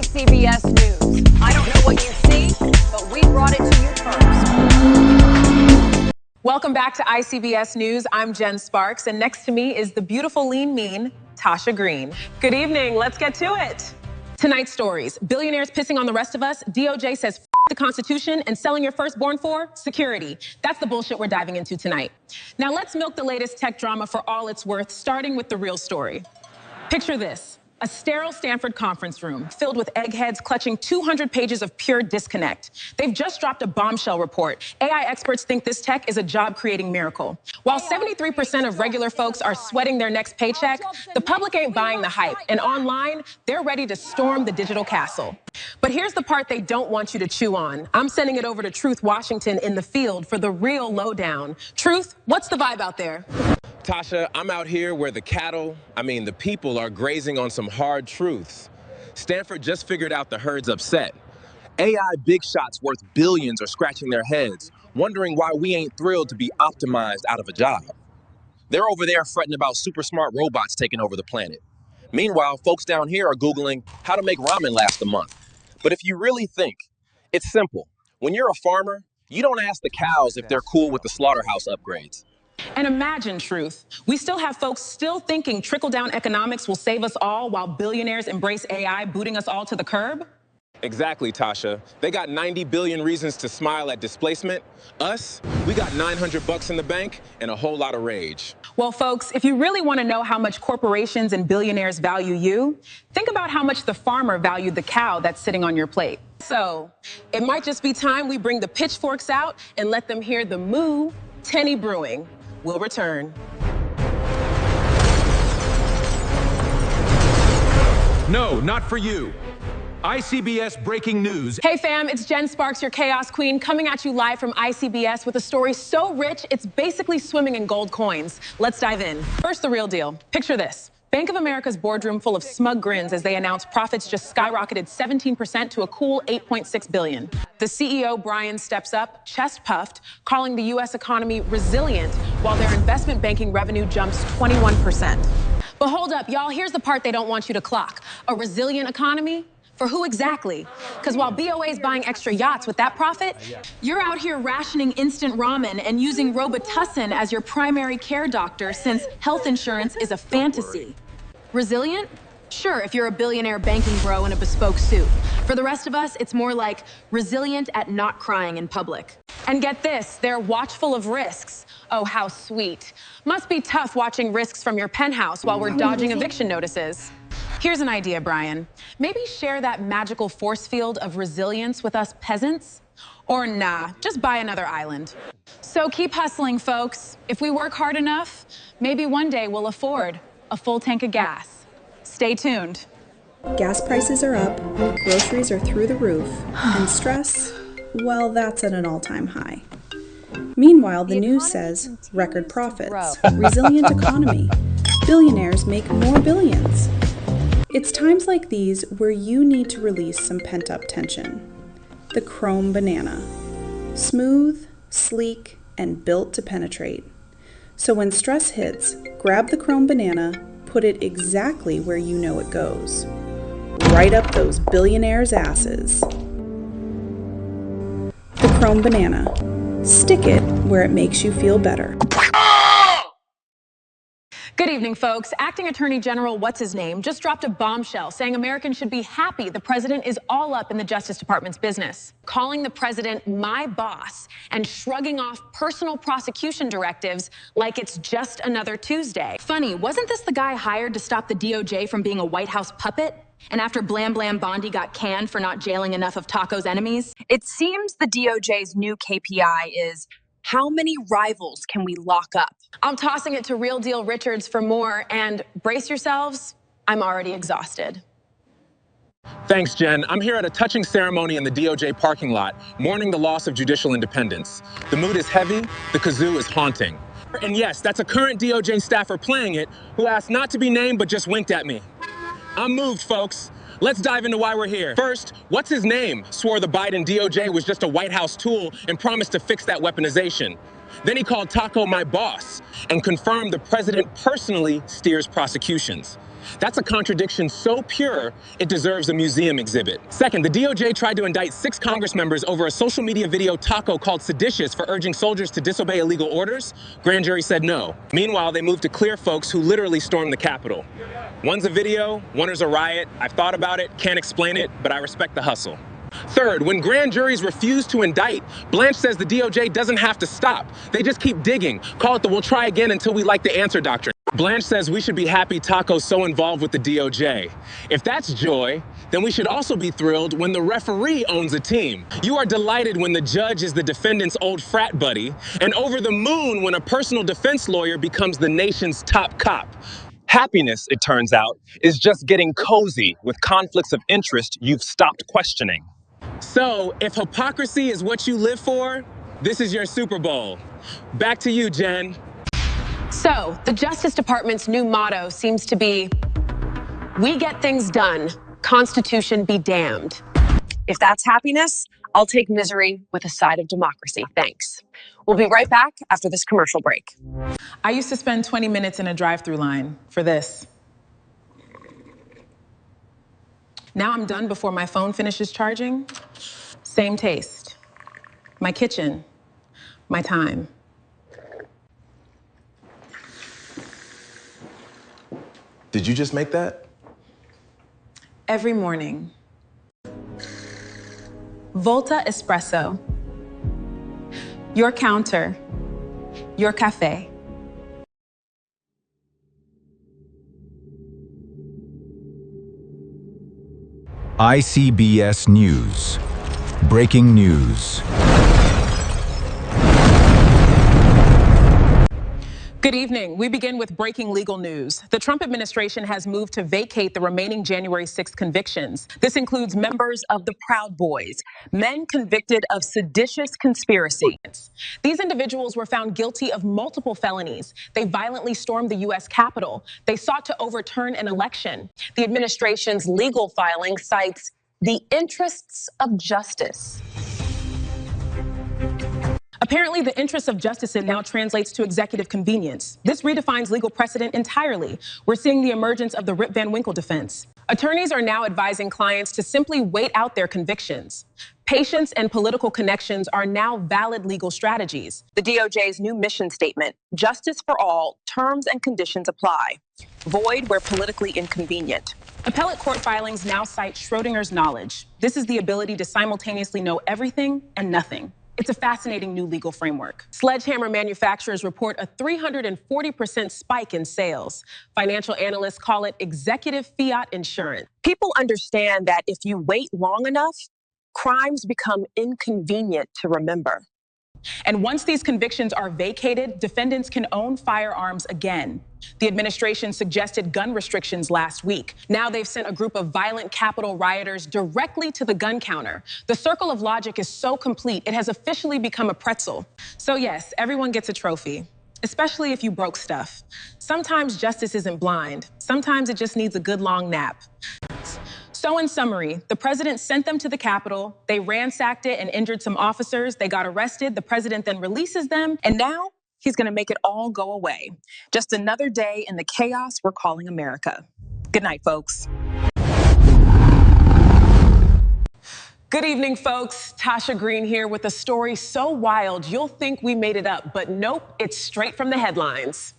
ICBS News. I don't know what you see, but we brought it to you first. Welcome back to ICBS News. I'm Jen Sparks, and next to me is the beautiful, lean, mean Tasha Green. Good evening. Let's get to it. Tonight's stories: billionaires pissing on the rest of us. DOJ says F the Constitution and selling your firstborn for security. That's the bullshit we're diving into tonight. Now let's milk the latest tech drama for all it's worth, starting with the real story. Picture this: a sterile Stanford conference room filled with eggheads clutching 200 pages of pure disconnect. They've just dropped a bombshell report. AI experts think this tech is a job-creating miracle. While 73% of regular folks are sweating their next paycheck, the public ain't buying the hype. And online, they're ready to storm the digital castle. But here's the part they don't want you to chew on. I'm sending it over to Truth Washington in the field for the real lowdown. Truth, what's the vibe out there? Tasha, I'm out here where the people are grazing on some hard truths. Stanford just figured out the herd's upset. AI big shots worth billions are scratching their heads, wondering why we ain't thrilled to be optimized out of a job. They're over there fretting about super smart robots taking over the planet. Meanwhile, folks down here are Googling how to make ramen last a month. But if you really think, it's simple. When you're a farmer, you don't ask the cows if they're cool with the slaughterhouse upgrades. And imagine, Truth, we still have folks still thinking trickle-down economics will save us all while billionaires embrace AI, booting us all to the curb? Exactly, Tasha. They got 90 billion reasons to smile at displacement. Us, we got $900 in the bank and a whole lot of rage. Well, folks, if you really want to know how much corporations and billionaires value you, think about how much the farmer valued the cow that's sitting on your plate. So it might just be time we bring the pitchforks out and let them hear the moo Tenny brewing. We'll return. No, not for you. ICBS breaking news. Hey fam, it's Jen Sparks, your chaos queen, coming at you live from ICBS with a story so rich, it's basically swimming in gold coins. Let's dive in. First, the real deal. Picture this: Bank of America's boardroom full of smug grins as they announced profits just skyrocketed 17% to a cool $8.6 billion. The CEO, Brian, steps up, chest puffed, calling the U.S. economy resilient, while their investment banking revenue jumps 21%. But hold up, y'all, here's the part they don't want you to clock. A resilient economy? For who exactly? Because while BOA's buying extra yachts with that profit, you're out here rationing instant ramen and using Robitussin as your primary care doctor since health insurance is a fantasy. Resilient? Sure, if you're a billionaire banking bro in a bespoke suit. For the rest of us, it's more like resilient at not crying in public. And get this, they're watchful of risks. Oh, how sweet. Must be tough watching risks from your penthouse while we're dodging eviction notices. Here's an idea, Brian. Maybe share that magical force field of resilience with us peasants? Or nah, just buy another island. So keep hustling, folks. If we work hard enough, maybe one day we'll afford a full tank of gas. Stay tuned. Gas prices are up, groceries are through the roof, and stress, well, that's at an all-time high. Meanwhile, the news says record profits, resilient economy, billionaires make more billions. It's times like these where you need to release some pent-up tension. The Chrome Banana. Smooth, sleek, and built to penetrate. So when stress hits, grab the Chrome Banana, put it exactly where you know it goes. Right up those billionaires' asses. The Chrome Banana. Stick it where it makes you feel better. Good evening, folks. Acting Attorney General What's-His-Name just dropped a bombshell saying Americans should be happy the president is all up in the Justice Department's business, calling the president my boss and shrugging off personal prosecution directives like it's just another Tuesday. Funny, wasn't this the guy hired to stop the DOJ from being a White House puppet? And after Blam Blam Bondi got canned for not jailing enough of Taco's enemies? It seems the DOJ's new KPI is how many rivals can we lock up? I'm tossing it to Real Deal Richards for more, and brace yourselves, I'm already exhausted. Thanks, Jen. I'm here at a touching ceremony in the DOJ parking lot, mourning the loss of judicial independence. The mood is heavy, the kazoo is haunting. And yes, that's a current DOJ staffer playing it, who asked not to be named but just winked at me. I'm moved, folks. Let's dive into why we're here. First, What's-His-Name swore the Biden DOJ was just a White House tool and promised to fix that weaponization. Then he called Taco my boss and confirmed the president personally steers prosecutions. That's a contradiction so pure, it deserves a museum exhibit. Second, the DOJ tried to indict 6 Congress members over a social media video taco called Seditious for urging soldiers to disobey illegal orders. Grand jury said no. Meanwhile, they moved to clear folks who literally stormed the Capitol. One's a video, one is a riot. I've thought about it, can't explain it, but I respect the hustle. Third, when grand juries refuse to indict, Blanche says the DOJ doesn't have to stop. They just keep digging. Call it the we'll try again until we like the answer doctrine. Blanche says we should be happy Taco's so involved with the DOJ. If that's joy, then we should also be thrilled when the referee owns a team. You are delighted when the judge is the defendant's old frat buddy, and over the moon when a personal defense lawyer becomes the nation's top cop. Happiness, it turns out, is just getting cozy with conflicts of interest you've stopped questioning. So, if hypocrisy is what you live for, this is your Super Bowl. Back to you, Jen. So, the Justice Department's new motto seems to be, we get things done, Constitution be damned. If that's happiness, I'll take misery with a side of democracy. Thanks. We'll be right back after this commercial break. I used to spend 20 minutes in a drive-through line for this. Now I'm done before my phone finishes charging. Same taste. My kitchen. My time. Did you just make that? Every morning. Volta Espresso. Your counter. Your cafe. ICBS News. Breaking news. Good evening. We begin with breaking legal news. The Trump administration has moved to vacate the remaining January 6th convictions. This includes members of the Proud Boys, men convicted of seditious conspiracy. These individuals were found guilty of multiple felonies. They violently stormed the U.S. Capitol. They sought to overturn an election. The administration's legal filing cites the interests of justice. Apparently, the interest of justice now translates to executive convenience. This redefines legal precedent entirely. We're seeing the emergence of the Rip Van Winkle defense. Attorneys are now advising clients to simply wait out their convictions. Patience and political connections are now valid legal strategies. The DOJ's new mission statement, justice for all, terms and conditions apply. Void where politically inconvenient. Appellate court filings now cite Schrodinger's knowledge. This is the ability to simultaneously know everything and nothing. It's a fascinating new legal framework. Sledgehammer manufacturers report a 340% spike in sales. Financial analysts call it executive fiat insurance. People understand that if you wait long enough, crimes become inconvenient to remember. And once these convictions are vacated, defendants can own firearms again. The administration suggested gun restrictions last week. Now they've sent a group of violent Capitol rioters directly to the gun counter. The circle of logic is so complete, it has officially become a pretzel. So yes, everyone gets a trophy, especially if you broke stuff. Sometimes justice isn't blind. Sometimes it just needs a good long nap. So in summary, the president sent them to the Capitol, they ransacked it and injured some officers, they got arrested, the president then releases them, and now he's gonna make it all go away. Just another day in the chaos we're calling America. Good night, folks. Good evening, folks. Tasha Green here with a story so wild you'll think we made it up, but nope, it's straight from the headlines.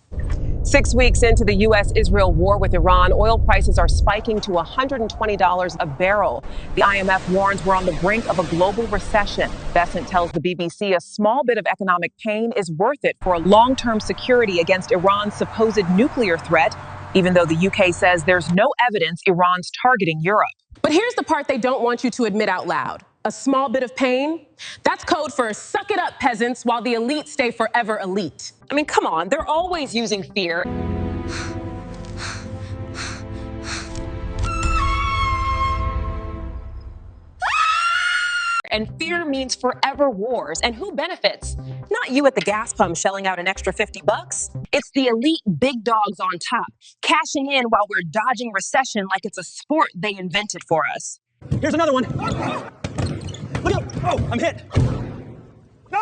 6 weeks into the U.S.-Israel war with Iran, oil prices are spiking to $120 a barrel. The IMF warns we're on the brink of a global recession. Besant tells the BBC a small bit of economic pain is worth it for a long-term security against Iran's supposed nuclear threat, even though the UK says there's no evidence Iran's targeting Europe. But here's the part they don't want you to admit out loud. A small bit of pain? That's code for suck it up, peasants, while the elite stay forever elite. I mean, come on, they're always using fear. And fear means forever wars. And who benefits? Not you at the gas pump shelling out an extra $50. It's the elite big dogs on top, cashing in while we're dodging recession like it's a sport they invented for us. Here's another one. Look out! Oh, I'm hit. No!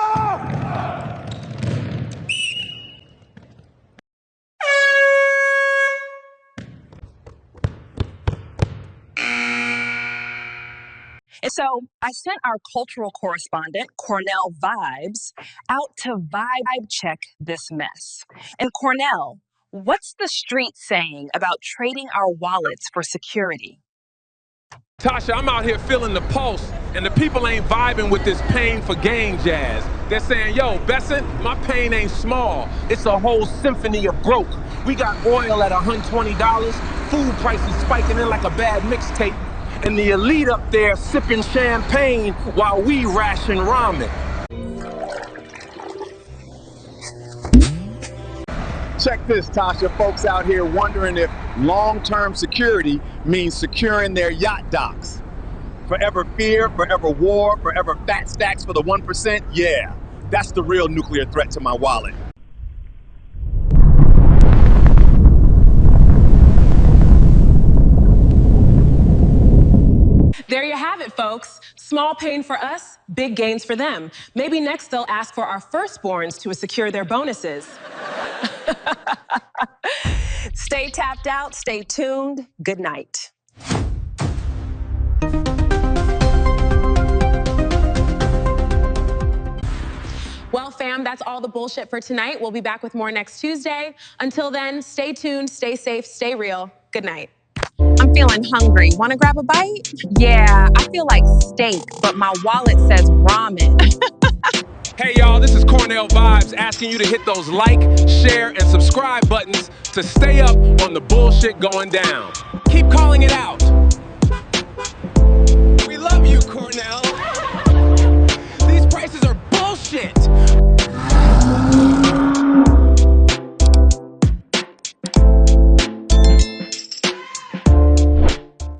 And so I sent our cultural correspondent, Cornell Vibes, out to vibe check this mess. And Cornell, what's the street saying about trading our wallets for security? Tasha, I'm out here feeling the pulse, and the people ain't vibing with this pain for gain jazz. They're saying, yo, Besson, my pain ain't small. It's a whole symphony of broke. We got oil at $120, food prices spiking in like a bad mixtape, and the elite up there sipping champagne while we ration ramen. Check this, Tasha. Folks out here wondering if long-term security means securing their yacht docks. Forever fear, forever war, forever fat stacks for the 1%? Yeah, that's the real nuclear threat to my wallet. There you have it, folks. Small pain for us, big gains for them. Maybe next they'll ask for our firstborns to secure their bonuses. Stay tapped out, stay tuned. Good night. Well, fam, that's all the bullshit for tonight. We'll be back with more next Tuesday. Until then, stay tuned, stay safe, stay real. Good night. I'm feeling hungry. Want to grab a bite? Yeah, I feel like steak, but my wallet says ramen. Hey y'all, this is Cornell Vibes asking you to hit those like, share, and subscribe buttons to stay up on the bullshit going down. Keep calling it out.